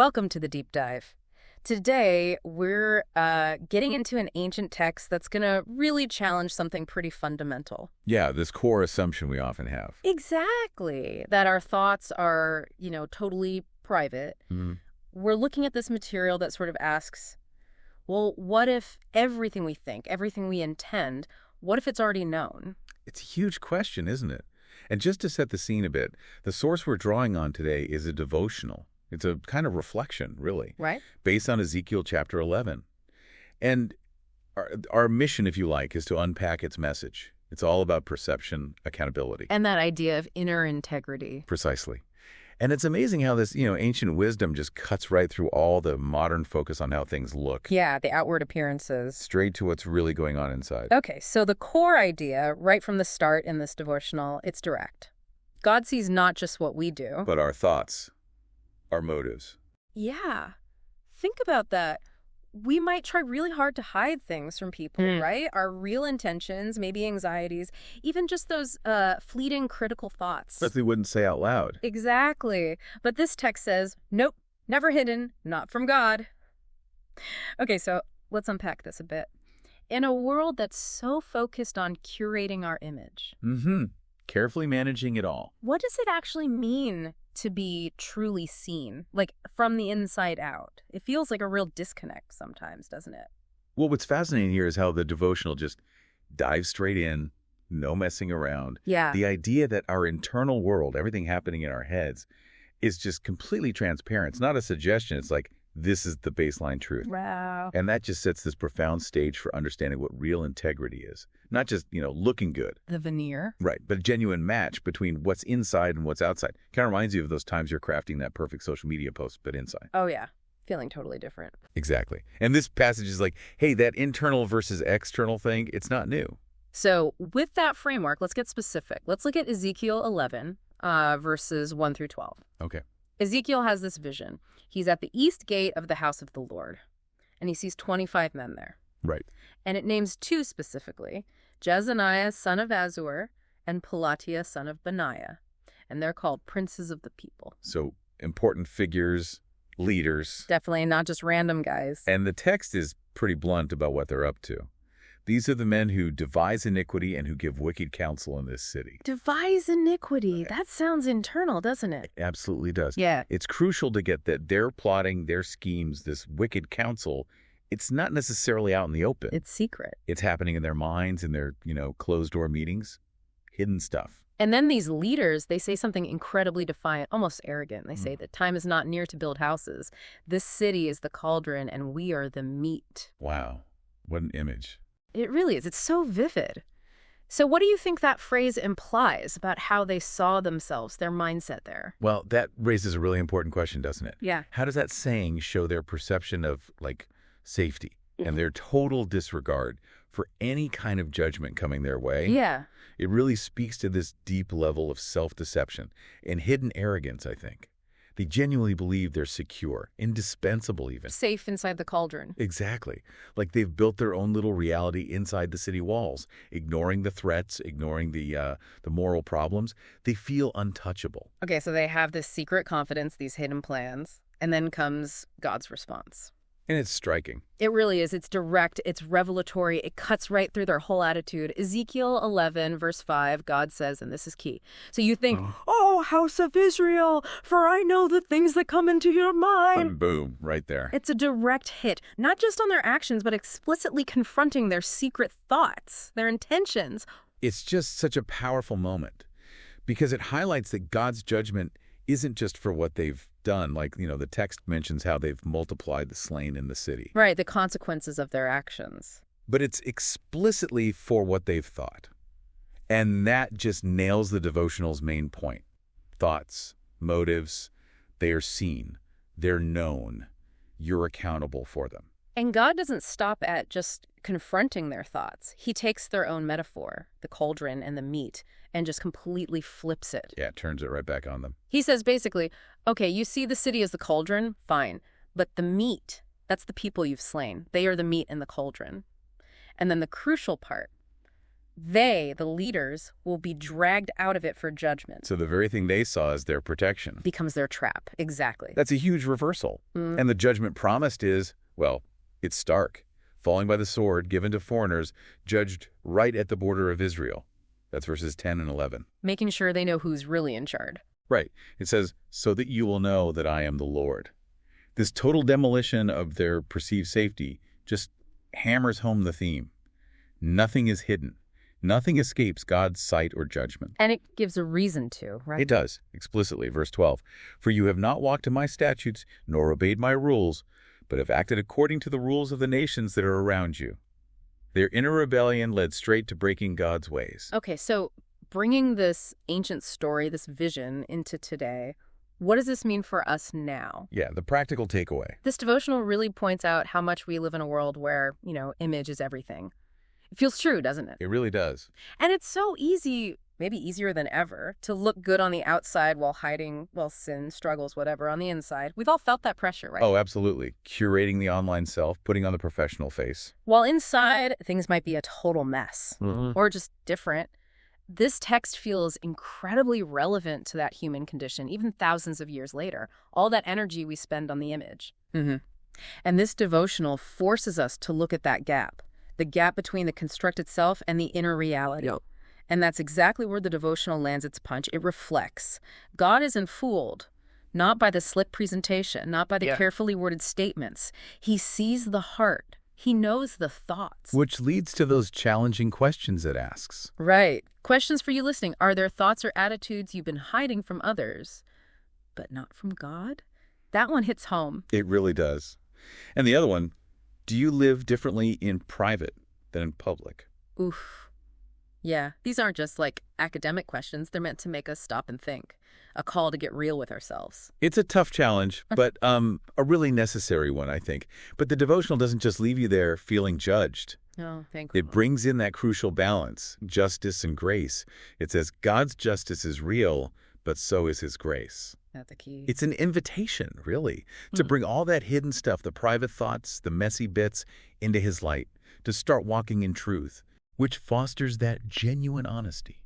Welcome to the deep dive. Today, we're getting into an ancient text that's going to really challenge something pretty fundamental. Yeah, this core assumption we often have. Exactly. That our thoughts are, totally private. Mhm. We're looking at this material that sort of asks, well, what if everything we think, everything we intend, what if it's already known? It's a huge question, isn't it? And just to set the scene a bit, the source we're drawing on today is a devotional. It's a kind of reflection, really, Right? based on Ezekiel chapter 11. And our mission, if you like, is to unpack its message. It's all about perception, accountability. And that idea of inner integrity. Precisely. And it's amazing how this, ancient wisdom just cuts right through all the modern focus on how things look. Yeah, the outward appearances. Straight to what's really going on inside. Okay, so the core idea, right from the start in this devotional, it's direct. God sees not just what we do. But our thoughts, our motives. Yeah. Think about that. We might try really hard to hide things from people, right? Our real intentions, maybe anxieties, even just those fleeting critical thoughts. But they wouldn't say out loud. Exactly. But this text says, nope, never hidden, not from God. Okay, so let's unpack this a bit. In a world that's so focused on curating our image, Carefully managing it all. what does it actually mean to be truly seen, like from the inside out? It feels like a real disconnect sometimes, doesn't it? Well, what's fascinating here is how the devotional just dives straight in, no messing around. Yeah. The idea that our internal world, everything happening in our heads, is just completely transparent. It's not a suggestion. It's like, this is the baseline truth. Wow. And that just sets this profound stage for understanding what real integrity is. Not just, looking good. The veneer. Right, but a genuine match between what's inside and what's outside. Kind of reminds you of those times you're crafting that perfect social media post, but inside. Oh, yeah. Feeling totally different. Exactly. And this passage is like, hey, that internal versus external thing, it's not new. So with that framework, let's get specific. Let's look at Ezekiel 11, verses 1 through 12. Okay. Ezekiel has this vision. He's at the east gate of the house of the Lord, and he sees 25 men there. Right. And it names two specifically, Jezaniah, son of Azur, and Pelatiah, son of Benaiah. And they're called princes of the people. So important figures, leaders. Definitely not just random guys. And the text is pretty blunt about what they're up to. These are the men who devise iniquity and who give wicked counsel in this city. Devise iniquity. That sounds internal, doesn't it? It absolutely does. Yeah. It's crucial to get that their plotting, their schemes, this wicked counsel, it's not necessarily out in the open. It's secret. It's happening in their minds, in their, closed-door meetings, hidden stuff. And then these leaders, they say something incredibly defiant, almost arrogant. They say that time is not near to build houses. This city is the cauldron, and we are the meat. Wow. What an image. It really is. It's so vivid. So what do you think that phrase implies about how they saw themselves, their mindset there? Well, that raises a really important question, doesn't it? Yeah. How does that saying show their perception of, safety and their total disregard for any kind of judgment coming their way? Yeah. It really speaks to this deep level of self-deception and hidden arrogance, I think. They genuinely believe they're secure, indispensable even. Safe inside the cauldron. Exactly. Like they've built their own little reality inside the city walls, ignoring the threats, ignoring the moral problems. They feel untouchable. Okay, so they have this secret confidence, these hidden plans, and then comes God's response. And it's striking. It really is. It's direct. It's revelatory. It cuts right through their whole attitude. Ezekiel 11, verse 5, God says, and this is key. So you think, oh, house of Israel, for I know the things that come into your mind. And boom, right there. It's a direct hit, not just on their actions, but explicitly confronting their secret thoughts, their intentions. It's just such a powerful moment because it highlights that God's judgment isn't just for what they've done. The text mentions how they've multiplied the slain in the city. Right, the consequences of their actions. But it's explicitly for what they've thought. And that just nails the devotional's main point. Thoughts, motives, they are seen. They're known. You're accountable for them. And God doesn't stop at just confronting their thoughts. He takes their own metaphor, the cauldron and the meat, and just completely flips it. Yeah, turns it right back on them. He says basically, okay, you see the city as the cauldron, fine. But the meat, that's the people you've slain. They are the meat in the cauldron. And then the crucial part, They, the leaders, will be dragged out of it for judgment. So the very thing they saw as their protection Becomes their trap. Exactly. That's a huge reversal. And the judgment promised is, well, it's stark. Falling by the sword, given to foreigners, judged right at the border of Israel. That's verses 10 and 11. Making sure they know who's really in charge. Right. It says, so that you will know that I am the Lord. This total demolition of their perceived safety just hammers home the theme. Nothing is hidden. Nothing escapes God's sight or judgment. And it gives a reason to, right? It does, explicitly, verse 12. For you have not walked in my statutes, nor obeyed my rules, but have acted according to the rules of the nations that are around you. Their inner rebellion led straight to breaking God's ways. Okay, so bringing this ancient story, this vision, into today, what does this mean for us now? Yeah, the practical takeaway. This devotional really points out how much we live in a world where, image is everything. It feels true, doesn't it? It really does. And it's so easy, maybe easier than ever, to look good on the outside while hiding, sin, struggles, whatever, on the inside. We've all felt that pressure, right? Oh, absolutely. Curating the online self, putting on the professional face. While inside, things might be a total mess or just different. This text feels incredibly relevant to that human condition, even thousands of years later. All that energy we spend on the image. And this devotional forces us to look at that gap. The gap between the constructed self and the inner reality. Yep. And that's exactly where the devotional lands its punch. It reflects. God isn't fooled, not by the slick presentation, not by the carefully worded statements. He sees the heart. He knows the thoughts. Which leads to those challenging questions it asks. Right. Questions for you listening. Are there thoughts or attitudes you've been hiding from others, but not from God? That one hits home. It really does. And the other one, do you live differently in private than in public? Oof. Yeah, these aren't just like academic questions. They're meant to make us stop and think. A call to get real with ourselves. It's a tough challenge, but a really necessary one, I think. But the devotional doesn't just leave you there feeling judged. Oh, thank you. It brings in that crucial balance, justice and grace. It says God's justice is real, but so is his grace. That's the key. It's an invitation, really, to bring all that hidden stuff, the private thoughts, the messy bits, into his light, to start walking in truth, which fosters that genuine honesty,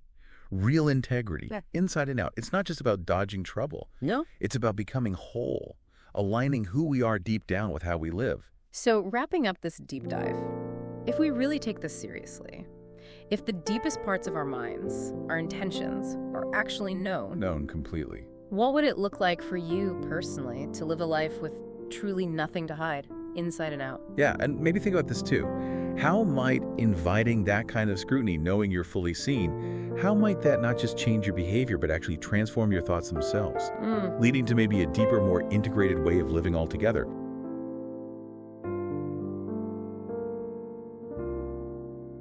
real integrity, inside and out. It's not just about dodging trouble. No. It's about becoming whole, aligning who we are deep down with how we live. So wrapping up this deep dive, if we really take this seriously, if the deepest parts of our minds, our intentions, are actually known completely. What would it look like for you personally to live a life with truly nothing to hide, inside and out? Yeah, and maybe think about this too. How might inviting that kind of scrutiny, knowing you're fully seen, how might that not just change your behavior, but actually transform your thoughts themselves, leading to maybe a deeper, more integrated way of living altogether?